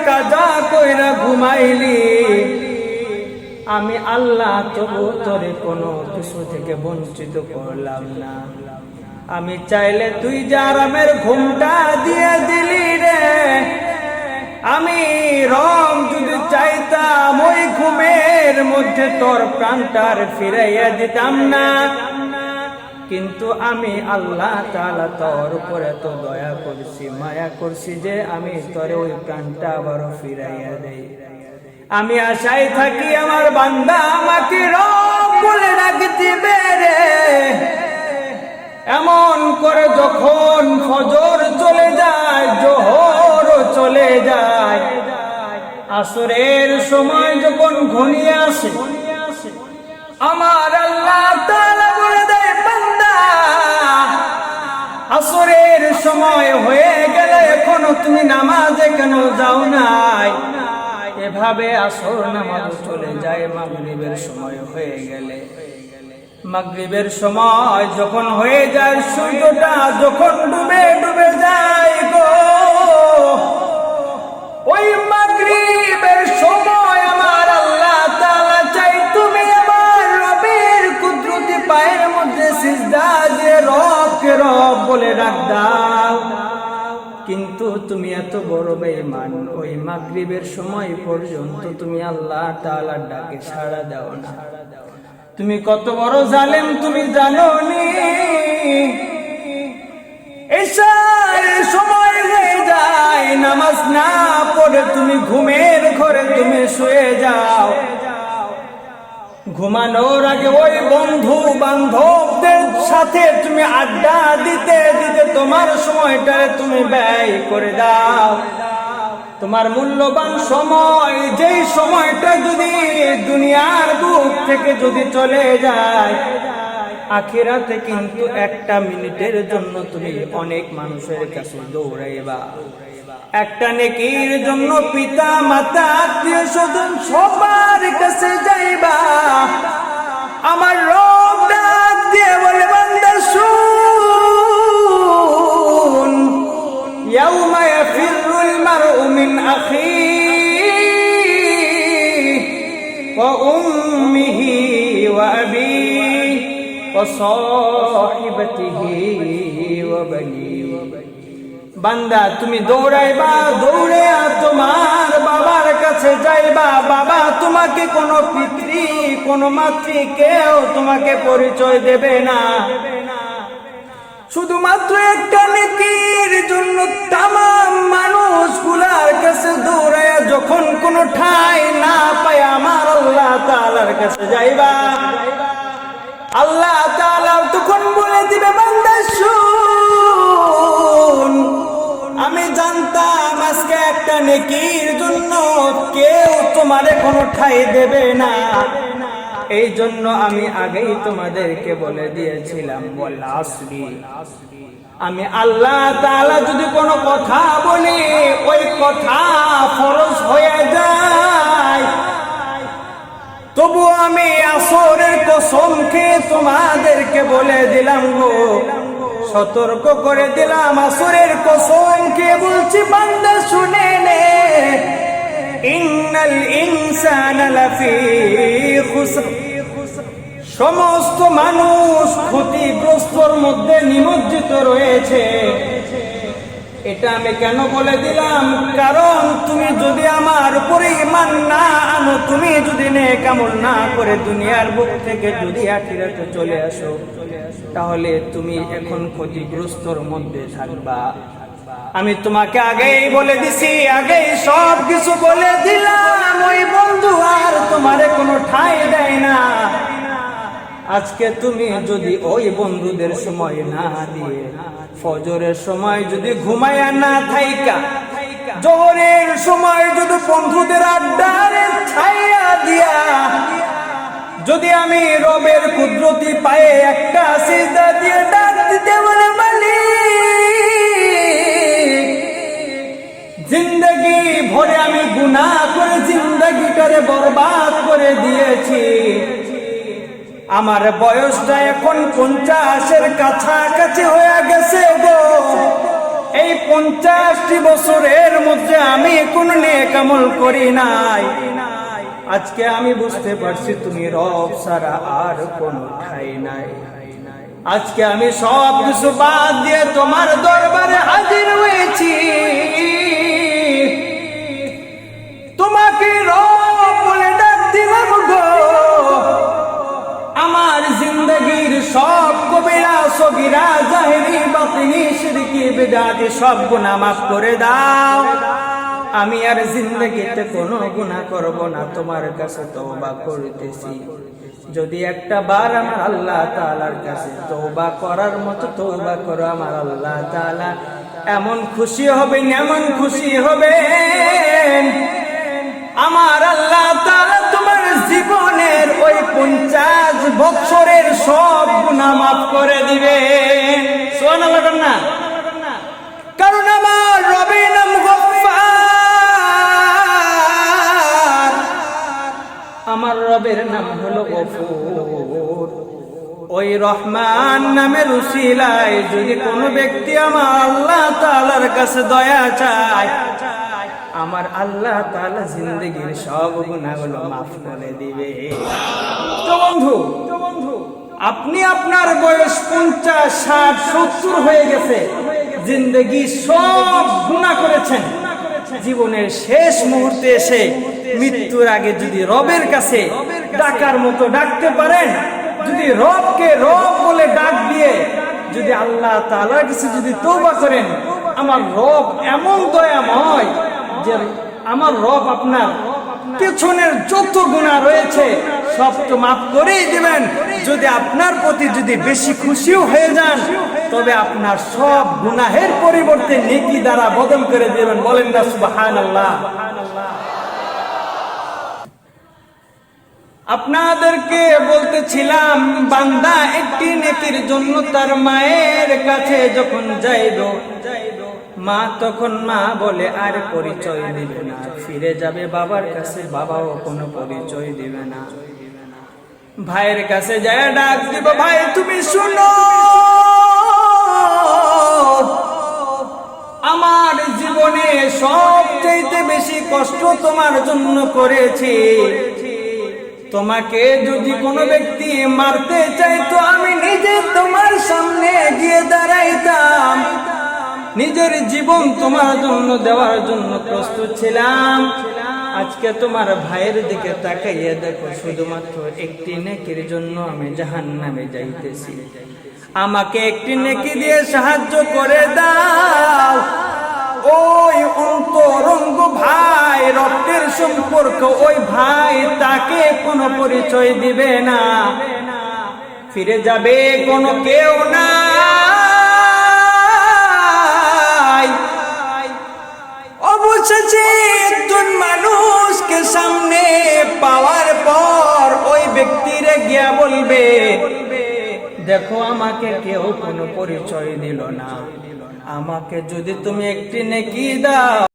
কাজা কইরা ঘুমাইলি, আমি আল্লাহ তবু তোরে কোনো কিছু থেকে বঞ্চিত করলাম না। আমি চাইলে তুই যে আরামের ঘুমটা দিয়ে দিলি রে, আমি রব যদি চাইতাম ওই ঘুমের মধ্যে তোর প্রাণটার ফিরাইয়া দিতাম না, কিন্তু আমি আল্লাহ তাআলা তোর উপরে এত দয়া করছি, মায়া করছি যে আমি তোর ওই প্রাণটা আবারও ফিরাইয়া দেই। আমি আশায় থাকি আমার বান্দা আমাকে রব বলে ডাকতে রে। এমন করে যখন ফজর চলে যায়, জোহর চলে যায়, আসরের সময় যখন ঘনিয়ে আসে, আমার আল্লাহ তাআলা বলে দেয় বান্দা আসরের সময় হয়ে গেলে এখনো তুমি নামাজে কেন যাও নাই? এভাবে আসর নামাজ চলে যায়। মাগরিবের সময় হয়ে গেলে, মাগরিবের সময় যখন হয়ে যায়, সূর্যটা যখন ডুবে ডুবে যায় গো, ওই মাগরিবের সময় আমার আল্লাহ তাআলা চাই তুমি আমার রবের কুদরতি পায়ের মধ্যে সিজদা দিয়ে রবকে রব বলে ডাক দাও। কিন্তু তুমি এত বড় বেঈমান, ওই মাগরিবের সময় পর্যন্ত তুমি আল্লাহ তাআলার ডাকে সাড়া দাও না। তুমি কত বড় জালেম তুমি জানো নি? এশার সময় হয়ে যায়, নামাজ না পড়ে তুমি ঘুমের ঘরে তুমি শুয়ে যাও। ঘুমানোর আগে ওই বন্ধু বান্ধবদের সাথে তুমি আড্ডা দিতে দিতে তোমার সময়টারে তুমি ব্যয় করে দাও। তোমার মূল্যবান সময়, যেই সময়টা যদি দুনিয়ার বুক থেকে যদি চলে যায়, আখিরাতে কিন্তু একটা মিনিটের জন্য তুমি অনেক মানুষের কাছে দৌড়াইবা। একটা নেকির জন্য পিতা মাতা আত্মীয় স্বজন সবার কাছে যাইবা। আমার রব ডাক দিয়ে বলে বান্দা শুন, ইয়াউমা ইয়াফিরুল মারউ মিন আখিহি ওয়া উম্মিহি ওয়া আবিহি ওয়া সাহিবাতিহি ওয়া বানিহি। বান্দা তুমি দৌড়াইবা, দৌড়ে তোমার বাবার কাছে যাইবা। বাবা তোমাকে কোনো পিতৃ কোনো মাতৃ কেউ তোমাকে পরিচয় দেবে না। শুধুমাত্র একটা নেকির জন্য তামাম মানুষগুলার কাছে দৌড়াইয়া যখন কোনো ঠাঁই না পায় আমার আল্লাহ তাআলার কাছে যাইবা, আল্লাহ তাআলা তখন বলে দিবে বান্দা শুন, আমি জানতাম আজকে একটা নেকির জন্য কেউ তোমারে কোনো ঠাঁই দেবে না, এই জন্য আমি আগেই তোমাদেরকে বলে দিয়েছিলাম ওয়াল আসরি। আমি আল্লাহ তাআলা যদি কোনো কথা বলি, ওই কথা ফরজ হয়ে যায়, তবু আমি আসরের কসম খেয়ে তোমাদেরকে বলে দিলাম গো, সতর্ক করে দিলাম, আসরের কসম খেয়ে বলছি বান্দা শুনে নে, ইন্নাল ইনসানা লাফি খুসর, সমস্ত মানুষ ক্ষতিগ্রস্তর মধ্যে নিমজ্জিত রয়েছে। এটা আমি কেন বলে দিলাম? কারণ তুমি যদি আমার উপরে ঈমান না আনো, তুমি যদি নেক আমল না করে দুনিয়ার বুক থেকে যদি আখিরাতে চলে আসো, তাহলে তুমি এখন ক্ষতিগ্রস্তর মধ্যে থাকবা। আমি তোমাকে আগেই বলে দিছি, আগেই সব কিছু বলে দিলাম, ওই বন্ধু আর তোমারে কোনো ঠাঁই দেয় না। আজকে তুমি যদি ওই বন্ধুদের সময় না দিয়ে, ফজরের সময় যদি ঘুমায়া না থাইকা, জোহরের সময় যদি বন্ধুদের আড্ডারে ছাইয়া দিয়া, যদি আমি রবের কুদরতি পায়ে একটা সিজদা দিয়ে ডাক দিতে বলে মালিক, জিন্দগি ভরে আমি গুনাহ করে জিন্দগিটারে বরবাদ করে দিয়েছি, আমার বয়সটা এখন 50-এর কাছাকাছি হয়ে গেছে গো, এই 50টি বছরের মধ্যে আমি কোনো নেক আমল করি নাই। আজকে আমি বুঝতে পারছি তুমি রব ছাড়া আর কোনো ঠাই নাই। আজকে আমি সব কিছু বাদ দিয়ে তোমার দরবারে হাজির হয়েছি। তোমাকে রব বলে ডাক দিলাম গো। আমার জিন্দগির সব কবিরা সগীরা জাহেরি বাতিনি শিরকি বিদআতি সব গুনাহ মাফ করে দাও। আমি আর জিন্দগিতে কোনো গুনাহ করব না, তোমার কাছে তওবা করতেছি। যদি একটা বার আমার আল্লাহ তাআলার কাছে তওবা করার মতো তওবা করো, আমার আল্লাহ তাআলা এমন খুশি হবেন, এমন খুশি হবেন। আমার আল্লাহ তাআলা তোমার জীবনের ওই 50 বছরের সব গুনাহ মাফ করে দিবেন। সুবহানাল্লাহ না? কারণ আমার রবের নাম গফফার, আমার রবের নাম হলো গফুর। ওই রহমান নামের উসিলায় যদি কোনো ব্যক্তি আমার আল্লাহ তাআলার কাছে দয়া চায়, আমার আল্লাহ তাআলা জিন্দেগীর সব গুনাহগুলো মাফ করে দিবে। তো বন্ধু, আপনি আপনার বয়স 50, 60, 70 হয়ে গেছে, জিন্দেগি সব গুনাহ করেছেন। জীবনের শেষ মুহূর্তে এসে মৃত্যুর আগে যদি রবের কাছে ডাকার মতো ডাকতে পারেন, যদি রবকে রব বলে ডাক দিয়ে যদি আল্লাহ তাআলার কাছে যদি তওবা করেন, আমার রব এমন দয়াময় যে আমার রব আপনার পেছনের যত গুনাহ রয়েছে সব তো মাফ করেই দিবেন। যদি আপনার প্রতি যদি বেশি খুশিও হয়ে যান, তবে আপনার সব গুনাহের পরিবর্তে নেকি দ্বারা বদল করে দিবেন। বলেন না সুবহানাল্লাহ। আপনাদেরকে বলতেছিলাম, বান্দা একটি নেকির জন্য তার মায়ের কাছে যখন যাইব, মা তখন মা বলে আর পরিচয় দিবে না, ফিরে যাবে বাবার কাছে, বাবাও কোনো পরিচয় দিবে না। ভাইয়ের কাছে যায় ডাক দিব, ভাই তুমি শুনো, আমার জীবনে সবচেয়ে বেশি কষ্ট তোমার জন্য করেছি। তোমাকে যদি কোনো ব্যক্তি মারতে চাইতো, আমি নিজে তোমার সামনে গিয়ে দাঁড়াইতাম, নিজের জীবন তোমার জন্য দেওয়ার জন্য প্রস্তুত ছিলাম। আজকে তোমার ভাইয়ের দিকে তাকাইয়ে দেখো, শুধুমাত্র একটি নেকির জন্য আমি জাহান্নামে যাইতেছি। আমাকে একটি নেকি দিয়ে সাহায্য করে দাও। ওই অন্তরঙ্গ ভাই, রক্তের সম্পর্ক, ওই ভাই তাকে কোনো পরিচয় দিবে না, ফিরে যাবে কোনো কেউ না। অবশেষে একজন মানুষকে সামনে পাওয়ার পর ওই ব্যক্তিরে গিয়া বলবে, দেখো আমাকে কেউ কোনো পরিচয় দিল না, আমাকে যদি তুমি একটি নেকি দাও।